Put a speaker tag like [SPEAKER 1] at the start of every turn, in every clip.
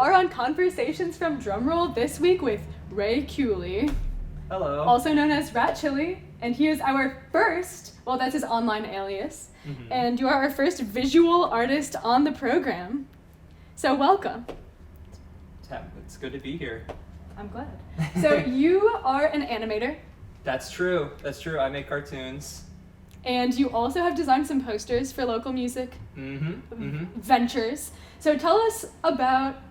[SPEAKER 1] are on Conversations from Drumroll this week with Ray Chiulli,
[SPEAKER 2] Hello.
[SPEAKER 1] also known as Rat Chili, and he is our first, well, that's his online alias, and you are our first visual artist on the program. So welcome.
[SPEAKER 2] It's good to be here.
[SPEAKER 1] I'm glad. So you are an animator,
[SPEAKER 2] That's true. I make cartoons.
[SPEAKER 1] and you also have designed some posters for local music
[SPEAKER 2] Mm-hmm.
[SPEAKER 1] ventures. So tell us about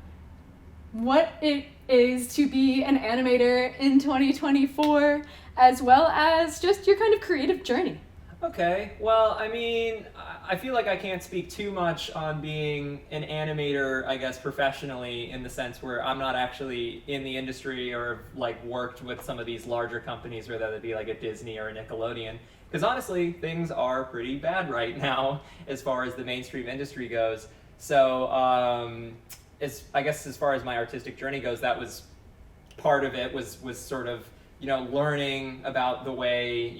[SPEAKER 1] what it is to be an animator in 2024, as well as just your kind of creative journey.
[SPEAKER 2] Okay. Well, I mean, I feel like I can't speak too much on being an animator, I guess, professionally, in the sense where I'm not actually in the industry or like worked with some of these larger companies, whether that be like a Disney or a Nickelodeon. Because honestly, things are pretty bad right now as far as the mainstream industry goes. So, I guess as far as my artistic journey goes, that was part of it. Was sort of learning about the way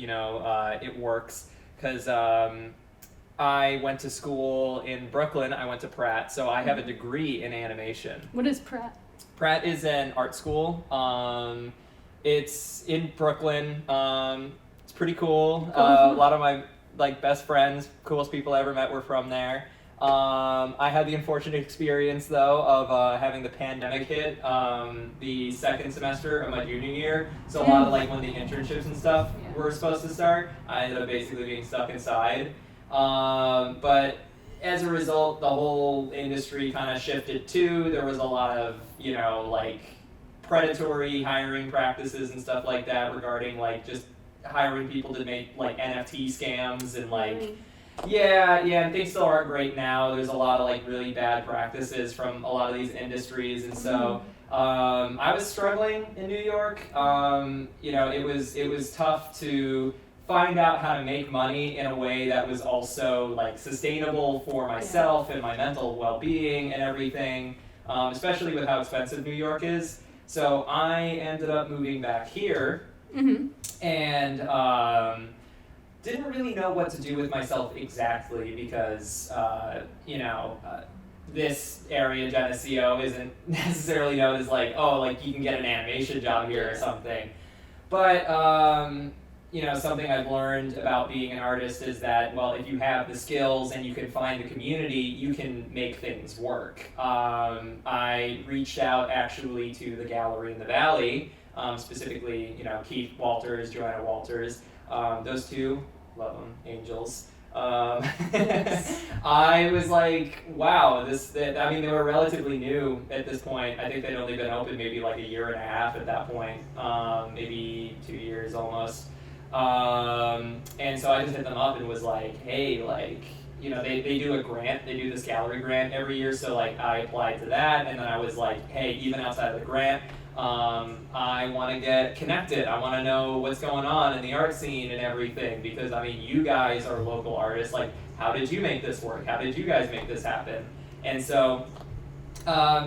[SPEAKER 2] it works. Because I went to school in Brooklyn. I went to Pratt, so I have a degree in animation.
[SPEAKER 1] What is Pratt?
[SPEAKER 2] Pratt is an art school. It's in Brooklyn. It's pretty cool. A lot of my best friends, coolest people I ever met were from there. I had the unfortunate experience though of having the pandemic hit the second semester of my junior year. So a lot of when the internships and stuff were supposed to start, I ended up basically being stuck inside. But as a result, the whole industry kind of shifted too. There was a lot of predatory hiring practices and stuff like that regarding just hiring people to make NFT scams and and things still aren't great now. There's a lot of really bad practices from a lot of these industries, and so I was struggling in New York. It was tough to find out how to make money in a way that was also sustainable for myself and my mental well-being and everything, especially with how expensive New York is. So I ended up moving back here, and didn't really know what to do with myself exactly because, this area, Geneseo, isn't necessarily known as you can get an animation job here or something. But, something I've learned about being an artist is that, well, if you have the skills and you can find the community, you can make things work. I reached out actually to the gallery in the Valley, specifically, Keith Walters, Joanna Walters. Those two, love them, angels. I was like, wow, they were relatively new at this point. I think they'd only been open maybe a year and a half at that point, maybe 2 years almost. And so I just hit them up and was like, hey, they do a grant, they do this gallery grant every year, so I applied to that, and then I was like, hey, even outside of the grant, I want to get connected. I want to know what's going on in the art scene and everything, because you guys are local artists. How did you make this work? How did you guys make this happen? And so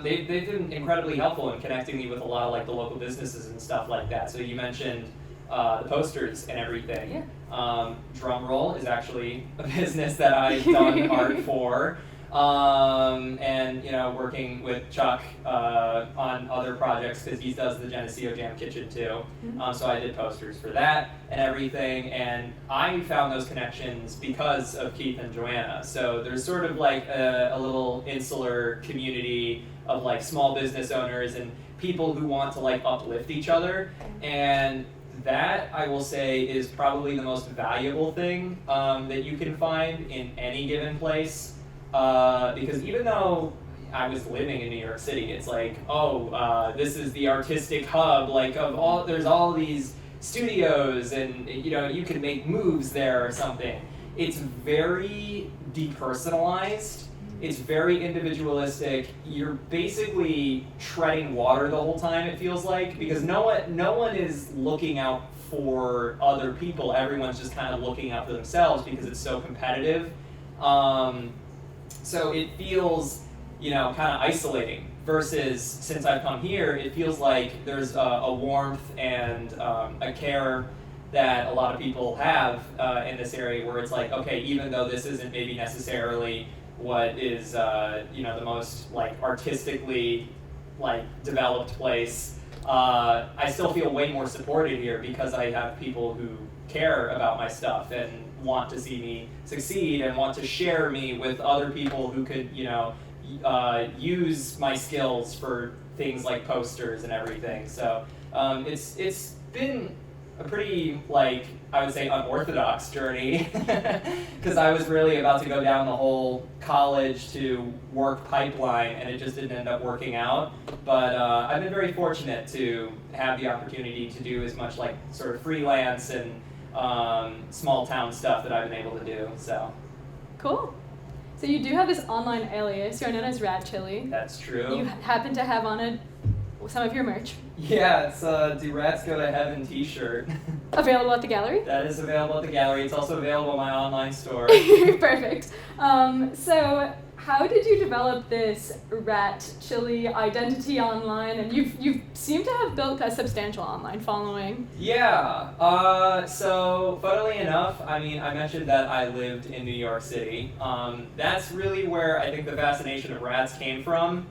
[SPEAKER 2] they've been incredibly helpful in connecting me with a lot of the local businesses and stuff like that. So you mentioned the posters and everything. Drumroll is actually a business that I've done art for. And working with Chuck on other projects because he does the Geneseo Jam Kitchen too. So I did posters for that and everything, and I found those connections because of Keith and Joanna. So there's sort of a little insular community of small business owners and people who want to uplift each other, and that, I will say, is probably the most valuable thing that you can find in any given place. Because even though I was living in New York City, it's this is the artistic hub, there's all these studios and, you can make moves there or something. It's very depersonalized. It's very individualistic. You're basically treading water the whole time, it feels like, because no one is looking out for other people. Everyone's just kind of looking out for themselves because it's so competitive. So it feels, kind of isolating, versus since I've come here, it feels like there's a warmth and a care that a lot of people have in this area, where it's okay, even though this isn't maybe necessarily what is the most artistically like developed place, I still feel way more supported here because I have people who care about my stuff and want to see me succeed and want to share me with other people who could, use my skills for things like posters and everything. So it's been a pretty, like, I would say unorthodox journey because I was really about to go down the whole college to work pipeline and it just didn't end up working out. But I've been very fortunate to have the opportunity to do as much like sort of freelance and small town stuff that I've been able to do. So
[SPEAKER 1] cool. So you do have this online alias. You're known as Rat Chiulli.
[SPEAKER 2] That's true.
[SPEAKER 1] You happen to have on it some of your merch.
[SPEAKER 2] Yeah, it's a Do Rats Go to Heaven t-shirt.
[SPEAKER 1] Available at the gallery?
[SPEAKER 2] That is available at the gallery. It's also available in my online store.
[SPEAKER 1] Perfect. So how did you develop this Rat Chiulli identity online? And you seem to have built a substantial online following.
[SPEAKER 2] Yeah. So funnily enough, I mean, I mentioned that I lived in New York City. That's really where I think the fascination of rats came from.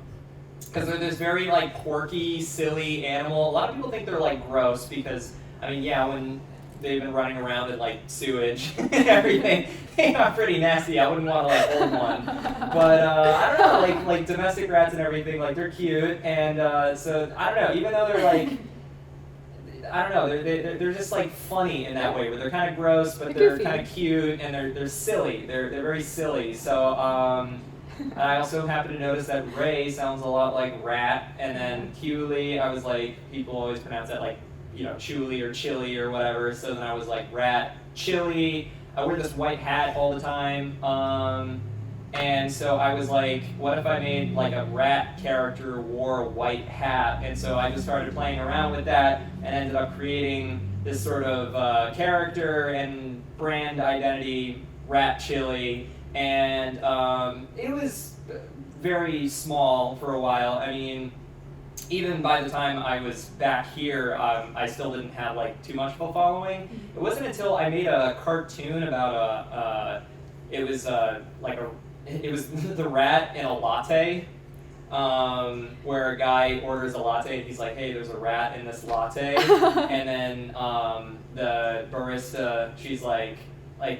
[SPEAKER 2] Because they're this very like quirky, silly animal. A lot of people think they're like gross because, I mean, yeah, when they've been running around in like sewage and everything, they are pretty nasty. I wouldn't want to like hold one. But I don't know, like domestic rats and everything, like they're cute. And so I don't know, even though they're like, I don't know, they're just like funny in that way, where they're kind of gross, but they're kind of cute and they're silly. They're very silly. So. I also happened to notice that Ray sounds a lot like rat, and then Chiulli, I was like, people always pronounce that like, Chiulli or chili or whatever, so then I was like, Rat Chili. I wear this white hat all the time, and so I was like, what if I made like a rat character wore a white hat? And so I just started playing around with that and ended up creating this sort of character and brand identity, Rat Chili. And it was very small for a while. I mean, even by the time I was back here, I still didn't have like too much of a following. It wasn't until I made a cartoon about it was the rat in a latte, where a guy orders a latte and he's like, hey, there's a rat in this latte. And then the barista, she's like,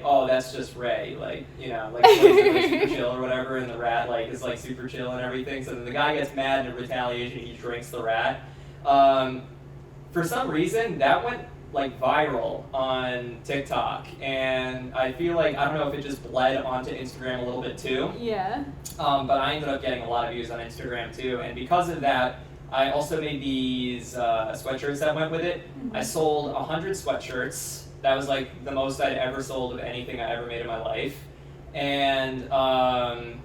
[SPEAKER 2] oh, that's just Ray, like super chill or whatever, and the rat is super chill and everything. So then the guy gets mad, and in retaliation he drinks the rat. For some reason that went viral on TikTok, and I feel like, I don't know if it just bled onto Instagram a little bit too.
[SPEAKER 1] Yeah.
[SPEAKER 2] But I ended up getting a lot of views on Instagram too, and because of that, I also made these sweatshirts that went with it. Mm-hmm. I sold 100 sweatshirts. That was the most I'd ever sold of anything I ever made in my life. And, and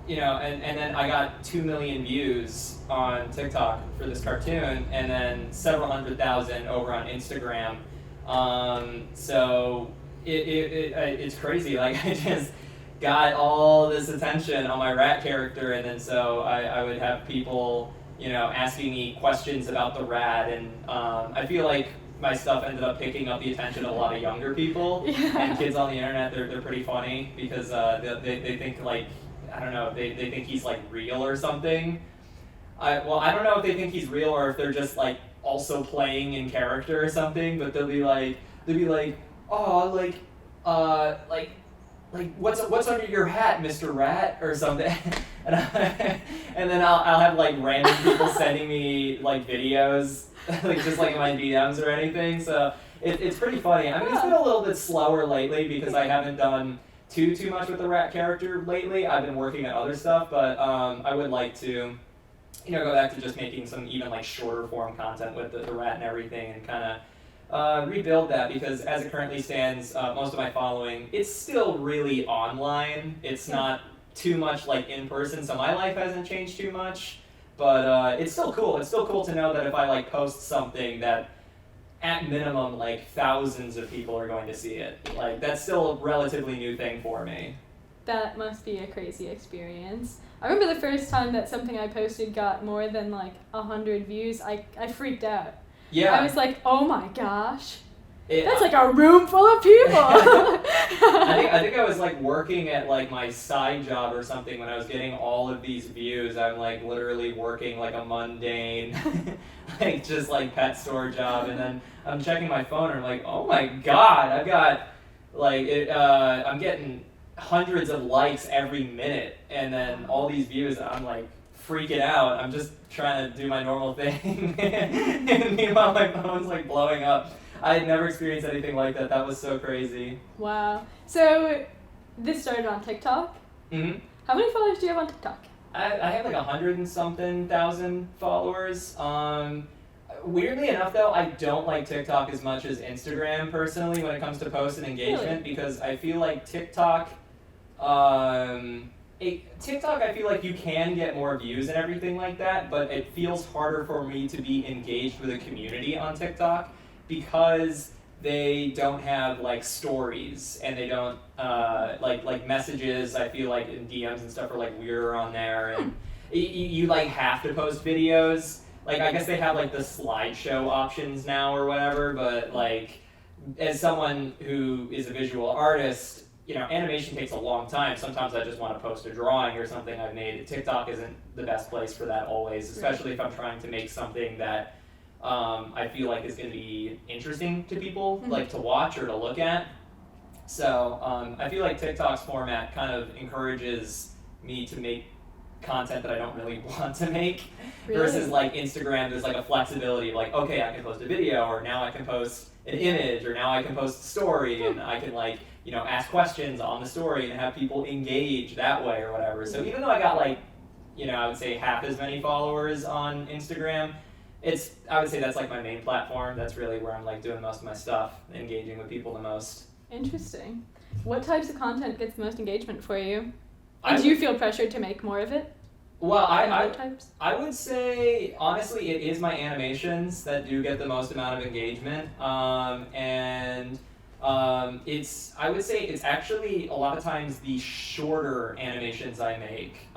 [SPEAKER 2] then I got 2 million views on TikTok for this cartoon, and then several 100,000 over on Instagram. So it's crazy. I just got all this attention on my rat character, and then so I would have people, asking me questions about the rat, and I feel like my stuff ended up picking up the attention of a lot of younger people. Yeah. And kids on the internet. They're pretty funny because they think I don't know, they think he's real or something. I don't know if they think he's real or if they're just also playing in character or something, but they'll be like, oh, what's under your hat, Mr. Rat, or something. And then I'll have random people sending me videos just in my DMs or anything. So it's pretty funny. I mean, it's been a little bit slower lately because I haven't done too much with the rat character lately. I've been working on other stuff, but I would like to go back to just making some even shorter form content with the rat and everything, and kind of rebuild that, because as it currently stands, most of my following, it's still really online. It's not too much in person, so my life hasn't changed too much. But it's still cool. It's still cool to know that if I post something, that at minimum thousands of people are going to see it. That's still a relatively new thing for me.
[SPEAKER 1] That must be a crazy experience. I remember the first time that something I posted got more than 100 views. I freaked out.
[SPEAKER 2] Yeah.
[SPEAKER 1] I was like, oh my gosh. That's like a room full of people.
[SPEAKER 2] I think I was like working at like my side job or something when I was getting all of these views. I'm like literally working like a mundane, like just like pet store job, and then I'm checking my phone and I'm like, oh my god, I've got like I'm getting hundreds of likes every minute, and then all these views. I'm like freaking out. I'm just trying to do my normal thing, and meanwhile my phone's like blowing up. I had never experienced anything like that. That was so crazy.
[SPEAKER 1] Wow. So this started on TikTok?
[SPEAKER 2] Mm-hmm.
[SPEAKER 1] How many followers do you have on TikTok?
[SPEAKER 2] I have like 100 and something thousand followers. Weirdly enough though, I don't like TikTok as much as Instagram personally when it comes to post and engagement, because I feel like TikTok I feel like you can get more views and everything like that, but it feels harder for me to be engaged with a community on TikTok because they don't have like stories, and they don't like messages. I feel like in DMs and stuff are like weirder on there, and you like have to post videos. Like I guess they have like the slideshow options now or whatever, but like as someone who is a visual artist, you know, animation takes a long time. Sometimes I just want to post a drawing or something I've made. TikTok isn't the best place for that always, especially if I'm trying to make something that I feel like is going to be interesting to people, like to watch or to look at. So I feel like TikTok's format kind of encourages me to make content that I don't really want to make, versus like Instagram, there's like a flexibility of like, okay, I can post a video, or now I can post an image, or now I can post a story, and I can like, you know, ask questions on the story and have people engage that way or whatever. So even though I got like, you know, I would say half as many followers on Instagram, I would say that's like my main platform. That's really where I'm like doing most of my stuff, engaging with people the most.
[SPEAKER 1] Interesting. What types of content gets the most engagement for you? And do you feel pressured to make more of it?
[SPEAKER 2] Well, I would say, honestly, it is my animations that do get the most amount of engagement. I would say it's actually a lot of times the shorter animations I make.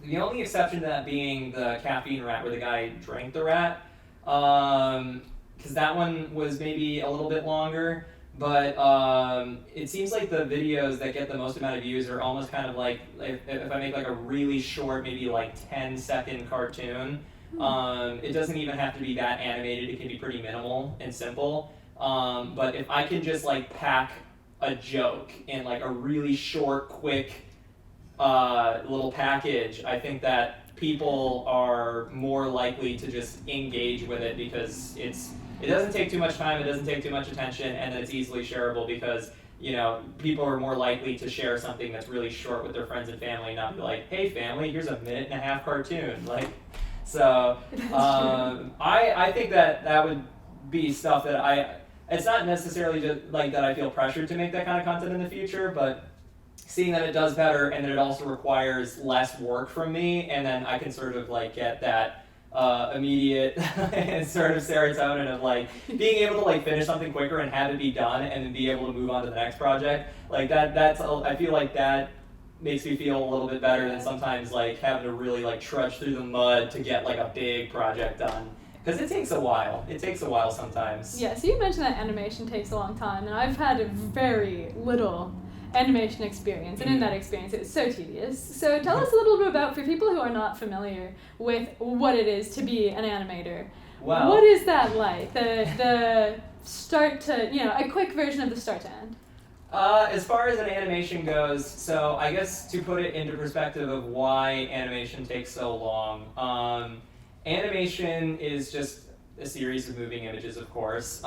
[SPEAKER 2] The only exception to that being the caffeine rat where the guy drank the rat, because that one was maybe a little bit longer. But it seems like the videos that get the most amount of views are almost kind of like if I make like a really short, maybe like 10-second cartoon. It doesn't even have to be that animated. It can be pretty minimal and simple. But if I can just like pack a joke in like a really short, quick little package, I think that people are more likely to just engage with it because it doesn't take too much time, it doesn't take too much attention, and it's easily shareable because, you know, people are more likely to share something that's really short with their friends and family, not be like, hey family, here's a 1.5-minute cartoon. Like, so I think that would be stuff that it's not necessarily just like that I feel pressured to make that kind of content in the future, but seeing that it does better and that it also requires less work from me, and then I can sort of like get that immediate sort of serotonin of like being able to like finish something quicker and have it be done and then be able to move on to the next project. Like that's I feel like that makes me feel a little bit better than sometimes like having to really like trudge through the mud to get like a big project done. Because it takes a while. It takes a while sometimes.
[SPEAKER 1] Yeah, so you mentioned that animation takes a long time, and I've had very little animation experience, and in that experience it's so tedious. So tell us a little bit about, for people who are not familiar with what it is to be an animator.
[SPEAKER 2] Wow.
[SPEAKER 1] What is that like? The start to, you know, a quick version of the start to end.
[SPEAKER 2] As far as an animation goes, so I guess to put it into perspective of why animation takes so long, animation is just a series of moving images, of course,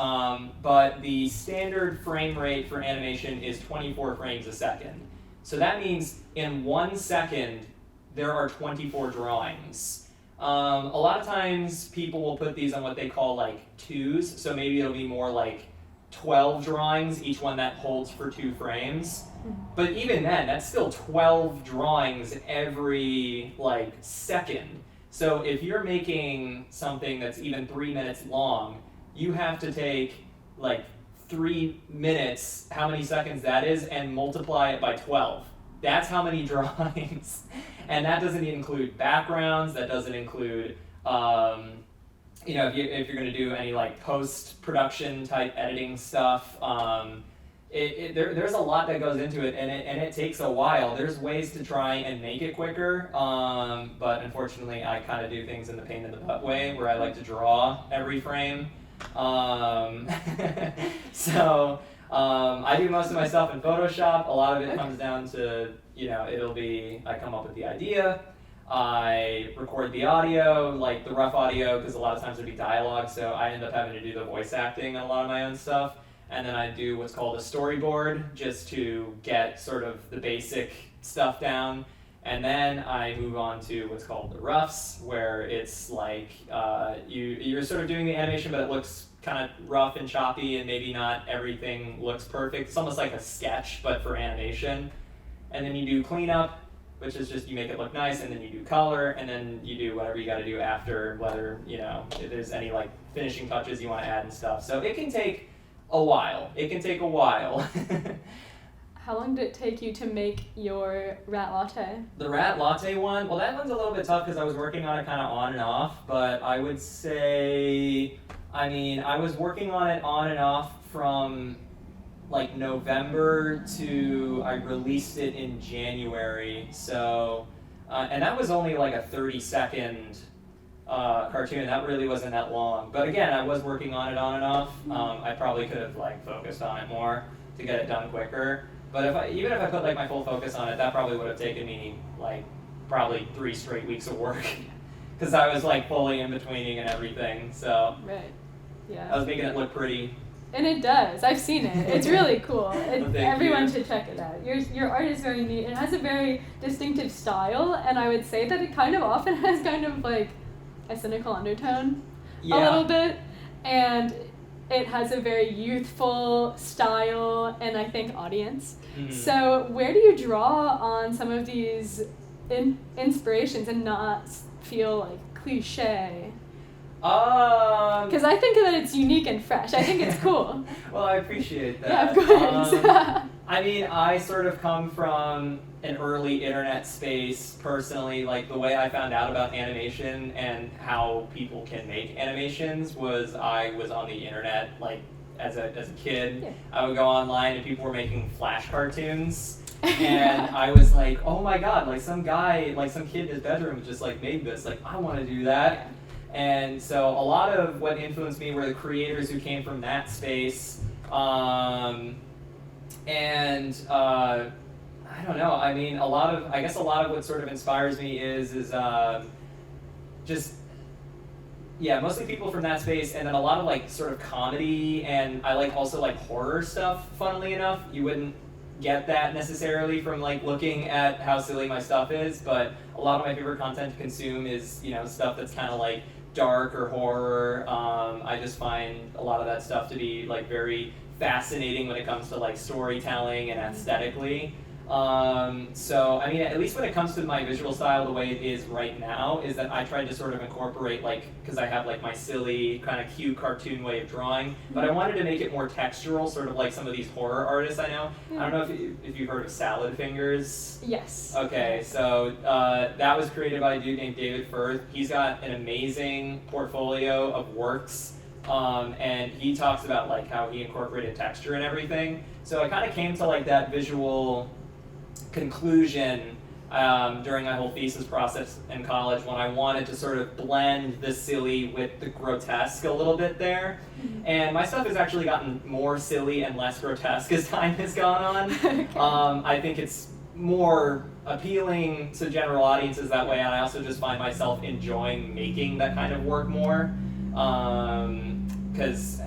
[SPEAKER 2] but the standard frame rate for animation is 24 frames a second. So that means in 1 second, there are 24 drawings. A lot of times people will put these on what they call like twos, so maybe it'll be more like 12 drawings, each one that holds for 2 frames. But even then, that's still 12 drawings every like second. So if you're making something that's even 3 minutes long, you have to take like 3 minutes, how many seconds that is, and multiply it by 12. That's how many drawings. And that doesn't include backgrounds, that doesn't include you know, if you're going to do any like post-production type editing stuff, there's a lot that goes into it, and it takes a while. There's ways to try and make it quicker, but unfortunately I kind of do things in the pain in the butt way, where I like to draw every frame. So I do most of my stuff in Photoshop. A lot of it comes down to, you know, I come up with the idea, I record the audio, like the rough audio, because a lot of times there'd be dialogue, so I end up having to do the voice acting on a lot of my own stuff. And then I do what's called a storyboard, just to get sort of the basic stuff down. And then I move on to what's called the roughs, where it's like you're sort of doing the animation, but it looks kind of rough and choppy, and maybe not everything looks perfect. It's almost like a sketch, but for animation. And then you do cleanup, which is just you make it look nice, and then you do color, and then you do whatever you got to do after, whether, you know, if there's any like finishing touches you want to add and stuff. So it can take a while.
[SPEAKER 1] How long did it take you to make your rat latte?
[SPEAKER 2] The rat latte one, well, that one's a little bit tough because I was working on it kind of on and off, but I would say, I mean, I was working on it on and off from like November to I released it in January. So, and that was only like a 30-second cartoon. That really wasn't that long. But again, I was working on it on and off. I probably could have like focused on it more to get it done quicker. But even if I put like my full focus on it, that probably would have taken me like probably 3 straight weeks of work, because I was like fully in betweening and everything. So
[SPEAKER 1] right, yeah,
[SPEAKER 2] I was making it look pretty.
[SPEAKER 1] And it does. I've seen it. It's really cool. Everyone
[SPEAKER 2] you.
[SPEAKER 1] Should check it out. Your art is very neat. It has a very distinctive style, and I would say that it kind of often has kind of like a cynical undertone, a little bit, and it has a very youthful style and I think audience. Mm-hmm. So where do you draw on some of these inspirations and not feel like cliche? Because I think that it's unique and fresh. I think it's cool.
[SPEAKER 2] Well, I appreciate that.
[SPEAKER 1] Yeah, of course.
[SPEAKER 2] I mean, I sort of come from an early internet space personally. Like, the way I found out about animation and how people can make animations was I was on the internet, like, as a kid. Yeah. I would go online and people were making Flash cartoons. And I was like, oh my god, like some guy, like some kid in his bedroom just like made this. Like, I want to do that. And so a lot of what influenced me were the creators who came from that space. I don't know. I mean, I guess a lot of what sort of inspires me is just, yeah, mostly people from that space, and then a lot of like sort of comedy, and I like also like horror stuff, funnily enough. You wouldn't get that necessarily from like looking at how silly my stuff is, but a lot of my favorite content to consume is, you know, stuff that's kind of like dark or horror. I just find a lot of that stuff to be like very fascinating when it comes to like storytelling and aesthetically. So, I mean, at least when it comes to my visual style, the way it is right now is that I tried to sort of incorporate, like, because I have like my silly kind of cute cartoon way of drawing, but I wanted to make it more textural, sort of like some of these horror artists I know. I don't know if you've heard of Salad Fingers.
[SPEAKER 1] Yes.
[SPEAKER 2] Okay, so that was created by a dude named David Firth. He's got an amazing portfolio of works. And he talks about like how he incorporated texture and everything. So I kind of came to like that visual conclusion during my whole thesis process in college, when I wanted to sort of blend the silly with the grotesque a little bit there. Mm-hmm. And my stuff has actually gotten more silly and less grotesque as time has gone on. Okay. I think it's more appealing to general audiences that way, and I also just find myself enjoying making that kind of work more. Because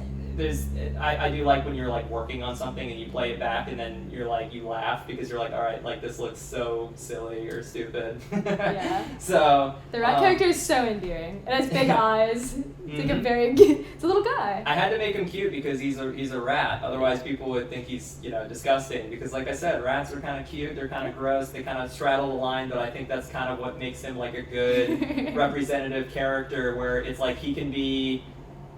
[SPEAKER 2] I do like when you're like working on something and you play it back and then you're like, you laugh because you're like, all right, like this looks so silly or stupid. Yeah. So
[SPEAKER 1] the rat character is so endearing. It has big eyes. It's like it's a little guy.
[SPEAKER 2] I had to make him cute because he's a rat. Otherwise people would think he's, you know, disgusting. Because like I said, rats are kind of cute. They're kind of gross. They kind of straddle the line. But I think that's kind of what makes him like a good representative character, where it's like he can be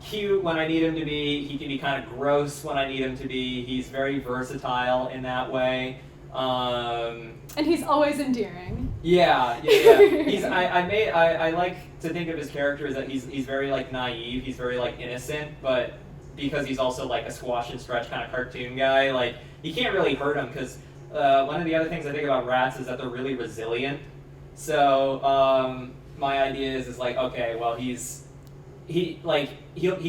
[SPEAKER 2] cute when I need him to be. He can be kind of gross when I need him to be. He's very versatile in that way.
[SPEAKER 1] And he's always endearing.
[SPEAKER 2] Yeah. I like to think of his character as that he's very like naive, he's very like innocent, but because he's also like a squash and stretch kind of cartoon guy, like you can't really hurt him because one of the other things I think about rats is that they're really resilient. So my idea is like, okay, well he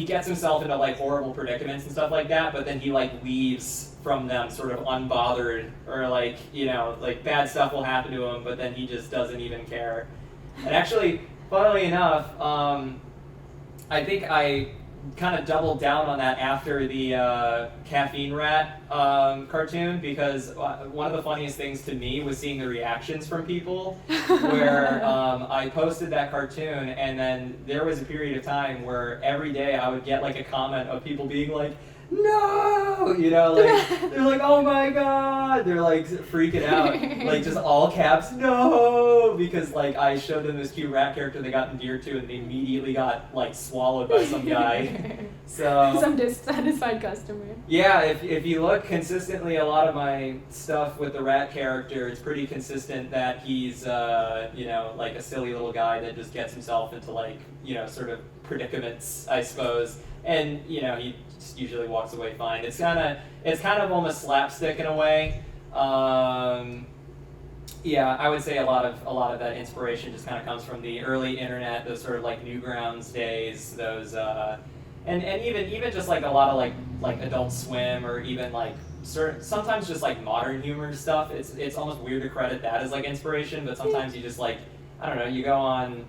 [SPEAKER 2] gets himself into like horrible predicaments and stuff like that, but then he like leaves from them sort of unbothered, or like, you know, like bad stuff will happen to him, but then he just doesn't even care. And actually, funnily enough, I think I kind of doubled down on that after the Caffeine Rat cartoon, because one of the funniest things to me was seeing the reactions from people where I posted that cartoon, and then there was a period of time where every day I would get like a comment of people being like, no, you know, like they're like, oh my god, they're like freaking out, like just all caps, no, because like I showed them this cute rat character they got endeared to, and they immediately got like swallowed by some guy. So
[SPEAKER 1] some dissatisfied customer.
[SPEAKER 2] Yeah, if you look consistently, a lot of my stuff with the rat character, it's pretty consistent that he's you know, like a silly little guy that just gets himself into like, you know, sort of predicaments, I suppose. And you know, he just usually walks away fine. It's kind of almost slapstick in a way. Yeah, I would say a lot of that inspiration just kind of comes from the early internet, those sort of like Newgrounds days, those and even just like a lot of like Adult Swim, or even like sometimes just like modern humor stuff. It's almost weird to credit that as like inspiration, but sometimes you just like, I don't know, you go on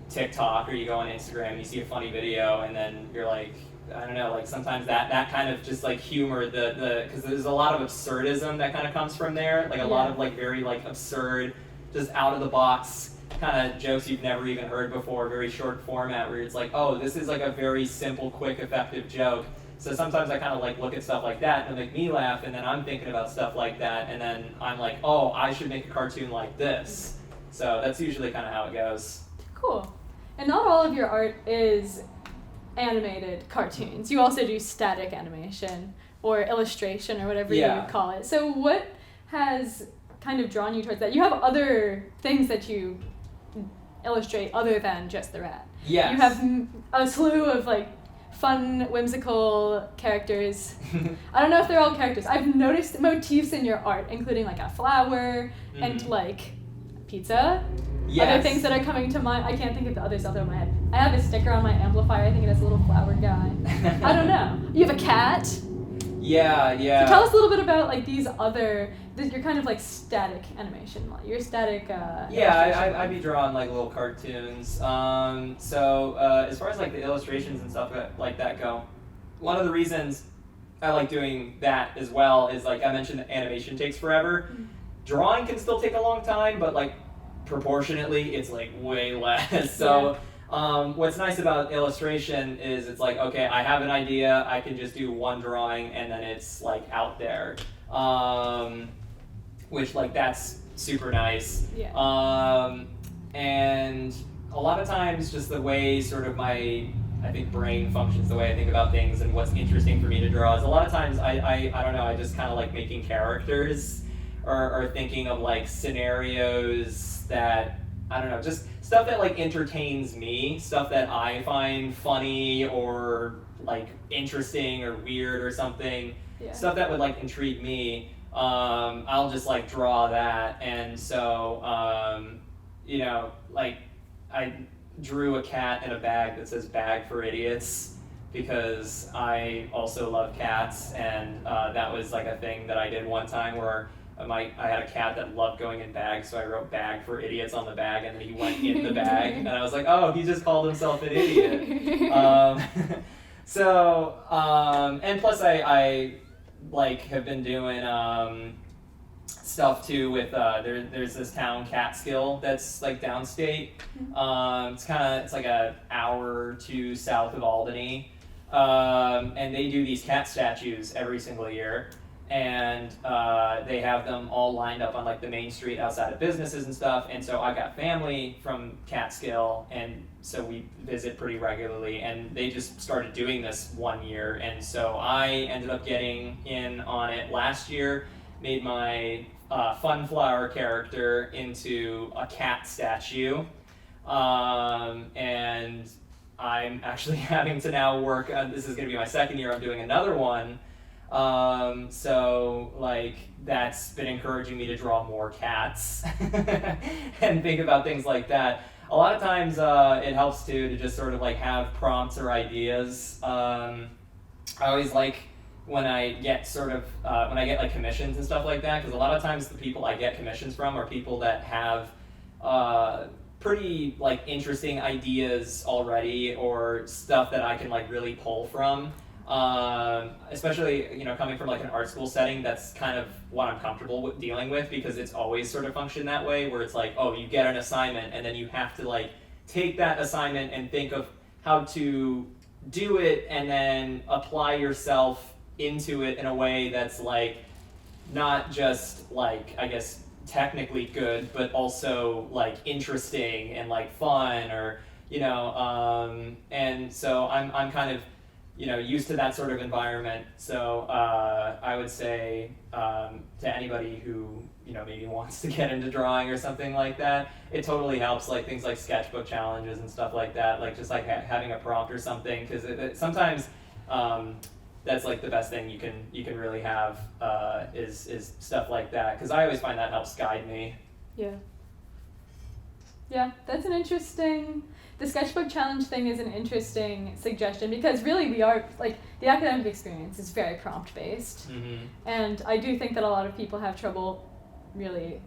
[SPEAKER 2] TikTok or you go on Instagram and you see a funny video, and then you're like, I don't know, like sometimes that kind of just like humor, because there's a lot of absurdism that kind of comes from there, like a lot of like very like absurd, just out of the box kind of jokes you've never even heard before, very short format, where it's like, oh, this is like a very simple, quick, effective joke. So sometimes I kind of like look at stuff like that and it'll make me laugh, and then I'm thinking about stuff like that, and then I'm like, oh, I should make a cartoon like this. So that's usually kind of how it goes.
[SPEAKER 1] Cool. And not all of your art is animated cartoons. You also do static animation or illustration or whatever you would call it. So what has kind of drawn you towards that? You have other things that you illustrate other than just the rat.
[SPEAKER 2] Yes.
[SPEAKER 1] You have a slew of like fun, whimsical characters. I don't know if they're all characters. I've noticed motifs in your art, including like a flower and like pizza.
[SPEAKER 2] Yes.
[SPEAKER 1] Other things that are coming to mind, I can't think of the other stuff in my head. I have a sticker on my amplifier, I think it has a little flower guy. I don't know. You have a cat?
[SPEAKER 2] Yeah.
[SPEAKER 1] So tell us a little bit about like these other, you're kind of like static animation, you're static
[SPEAKER 2] Yeah, I'd be drawing like little cartoons. So as far as like the illustrations and stuff like that go, one of the reasons I like doing that as well is, like I mentioned, animation takes forever. Drawing can still take a long time, but like proportionately it's like way less. So what's nice about illustration is it's like, okay, I have an idea, I can just do one drawing and then it's like out there, which like that's super nice. And a lot of times just the way sort of my, I think, brain functions, the way I think about things and what's interesting for me to draw is a lot of times I don't know, I just kind of like making characters or thinking of like scenarios that, I don't know, just stuff that like entertains me, stuff that I find funny or like interesting or weird or something, stuff that would like intrigue me. I'll just like draw that. And so, you know, like I drew a cat in a bag that says "Bag for Idiots" because I also love cats, and that was like a thing that I did one time where I had a cat that loved going in bags, so I wrote "Bag for Idiots" on the bag, and then he went in the bag, and I was like, oh, he just called himself an idiot. And plus I like have been doing stuff too with there's this town Catskill that's like downstate. It's like an hour or two south of Albany, and they do these cat statues every single year. And they have them all lined up on like the main street outside of businesses and stuff. And so I got family from Catskill, and so we visit pretty regularly. And they just started doing this one year, and so I ended up getting in on it last year. made my Funflower character into a cat statue. And I'm actually having to now work on, this is going to be my second year, I'm doing another one. So like that's been encouraging me to draw more cats and think about things like that. A lot of times it helps to just sort of like have prompts or ideas. I always like when I get sort of, when I get like commissions and stuff like that, because a lot of times the people I get commissions from are people that have pretty like interesting ideas already or stuff that I can like really pull from. Especially, you know, coming from like an art school setting, that's kind of what I'm comfortable with dealing with, because it's always sort of functioned that way, where it's like, oh, you get an assignment and then you have to like take that assignment and think of how to do it and then apply yourself into it in a way that's like not just like, I guess, technically good, but also like interesting and like fun, or you know, and so I'm kind of, you know, used to that sort of environment. So I would say to anybody who, you know, maybe wants to get into drawing or something like that, it totally helps, like things like sketchbook challenges and stuff like that, like just like having a prompt or something, because it sometimes that's like the best thing you can really have is stuff like that, because I always find that helps guide me.
[SPEAKER 1] Yeah, that's an interesting, the sketchbook challenge thing is an interesting suggestion, because really we are, like, the academic experience is very prompt based.
[SPEAKER 2] Mm-hmm.
[SPEAKER 1] And I do think that a lot of people have trouble really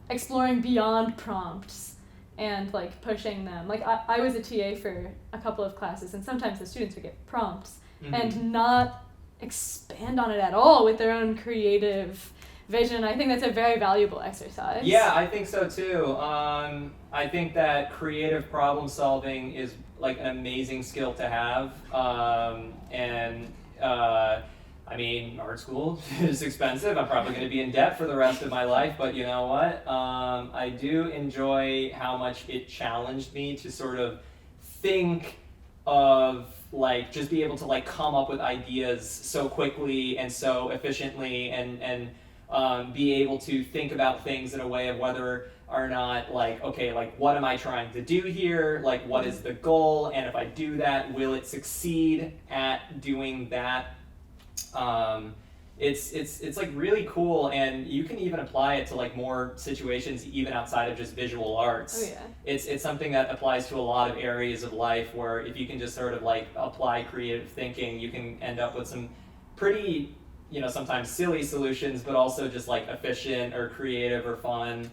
[SPEAKER 1] exploring beyond prompts and like pushing them. Like I was a TA for a couple of classes, and sometimes the students would get prompts
[SPEAKER 2] Mm-hmm.
[SPEAKER 1] and not expand on it at all with their own creative vision. I think that's a very valuable exercise.
[SPEAKER 2] Yeah, I think so too. I think that creative problem solving is like an amazing skill to have. I mean, art school is expensive. I'm probably going to be in debt for the rest of my life, but you know what? I do enjoy how much it challenged me to sort of think of like just be able to like come up with ideas so quickly and so efficiently, and be able to think about things in a way of whether or not like, okay, like what am I trying to do here? Like what is the goal? And if I do that, will it succeed at doing that? It's like really cool, and you can even apply it to like more situations even outside of just visual arts.
[SPEAKER 1] Oh yeah.
[SPEAKER 2] It's something that applies to a lot of areas of life, where if you can just sort of like apply creative thinking, you can end up with some pretty, you know, sometimes silly solutions, but also just like efficient or creative or fun,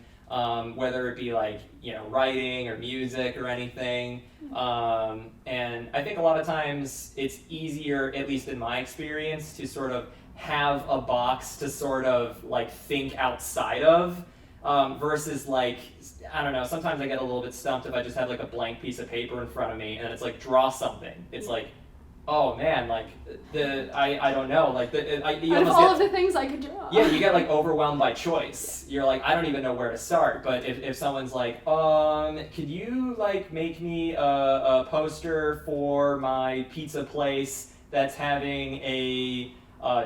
[SPEAKER 2] whether it be like, you know, writing or music or anything. And I think a lot of times it's easier, at least in my experience, to sort of have a box to sort of like think outside of, versus like, I don't know, sometimes I get a little bit stumped if I just have like a blank piece of paper in front of me and it's like draw something. It's like, oh man, like I don't know, like you
[SPEAKER 1] out of
[SPEAKER 2] almost
[SPEAKER 1] all
[SPEAKER 2] get,
[SPEAKER 1] of the things I could draw.
[SPEAKER 2] yeah, you get like overwhelmed by choice. You're like, I don't even know where to start. But if someone's like, could you like make me a poster for my pizza place that's having a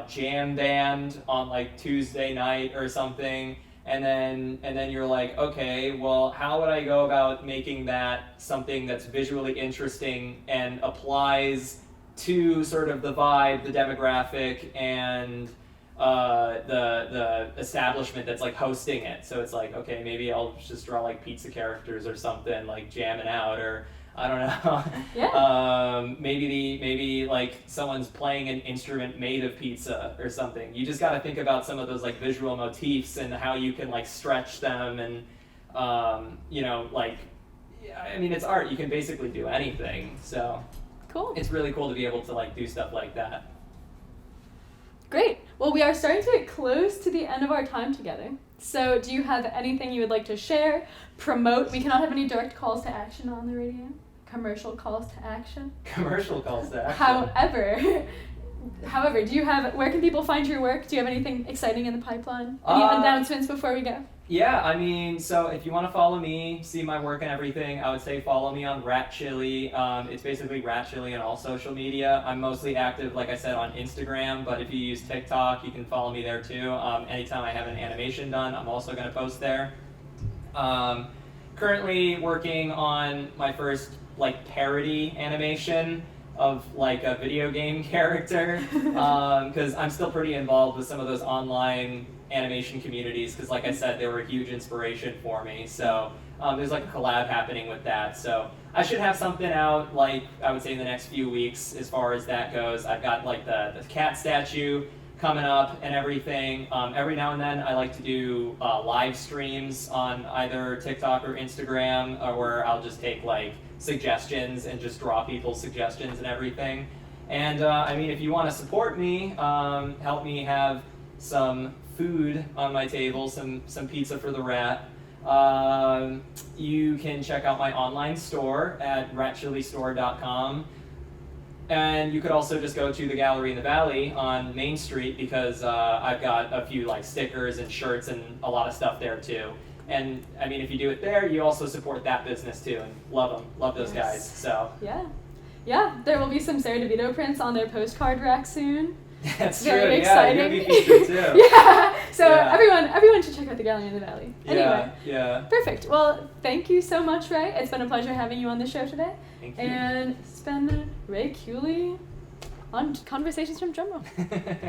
[SPEAKER 2] jam band on like Tuesday night or something, and then you're like, okay, well, how would I go about making that something that's visually interesting and applies to sort of the vibe, the demographic, and the establishment that's like hosting it. So it's like, okay, maybe I'll just draw like pizza characters or something, like jamming out, or I don't know.
[SPEAKER 1] Yeah.
[SPEAKER 2] Maybe like someone's playing an instrument made of pizza or something. You just got to think about some of those like visual motifs and how you can like stretch them, and you know, like, I mean, it's art. You can basically do anything. So
[SPEAKER 1] Cool.
[SPEAKER 2] it's really cool to be able to like do stuff like that.
[SPEAKER 1] Great. Well, we are starting to get close to the end of our time together. So do you have anything you would like to share, promote? We cannot have any direct calls to action on the radio. Commercial calls to action.
[SPEAKER 2] Commercial calls to action.
[SPEAKER 1] However, do you have, where can people find your work? Do you have anything exciting in the pipeline? Any announcements before we go?
[SPEAKER 2] Yeah, I mean, so if you want to follow me, see my work and everything, I would say follow me on Rat Chili. It's basically Rat Chili on all social media. I'm mostly active, like I said, on Instagram, but if you use TikTok, you can follow me there too. Anytime I have an animation done, I'm also going to post there. Currently working on my first like parody animation of like a video game character, because I'm still pretty involved with some of those online animation communities, because like I said, they were a huge inspiration for me. So there's like a collab happening with that. So I should have something out, like I would say in the next few weeks as far as that goes. I've got like the cat statue coming up and everything. Every now and then I like to do live streams on either TikTok or Instagram, where I'll just take like suggestions and just draw people's suggestions and everything. And I mean, if you want to support me, help me have some food on my table, some pizza for the rat, you can check out my online store at ratchilistore.com. And you could also just go to the Gallery in the Valley on Main Street, because I've got a few like stickers and shirts and a lot of stuff there too. And I mean, if you do it there, you also support that business too, and love those guys. So
[SPEAKER 1] yeah, there will be some Sarah DeVito prints on their postcard rack soon.
[SPEAKER 2] That's
[SPEAKER 1] very
[SPEAKER 2] true.
[SPEAKER 1] exciting.
[SPEAKER 2] Yeah, you'll be featured too.
[SPEAKER 1] Yeah. So
[SPEAKER 2] Yeah.
[SPEAKER 1] everyone should check out the Gallery in the Valley. Anyway.
[SPEAKER 2] Yeah.
[SPEAKER 1] Perfect. Well, thank you so much, Ray. It's been a pleasure having you on the show today.
[SPEAKER 2] Thank you.
[SPEAKER 1] And it's been Ray Chiulli on Conversations from Drumroll.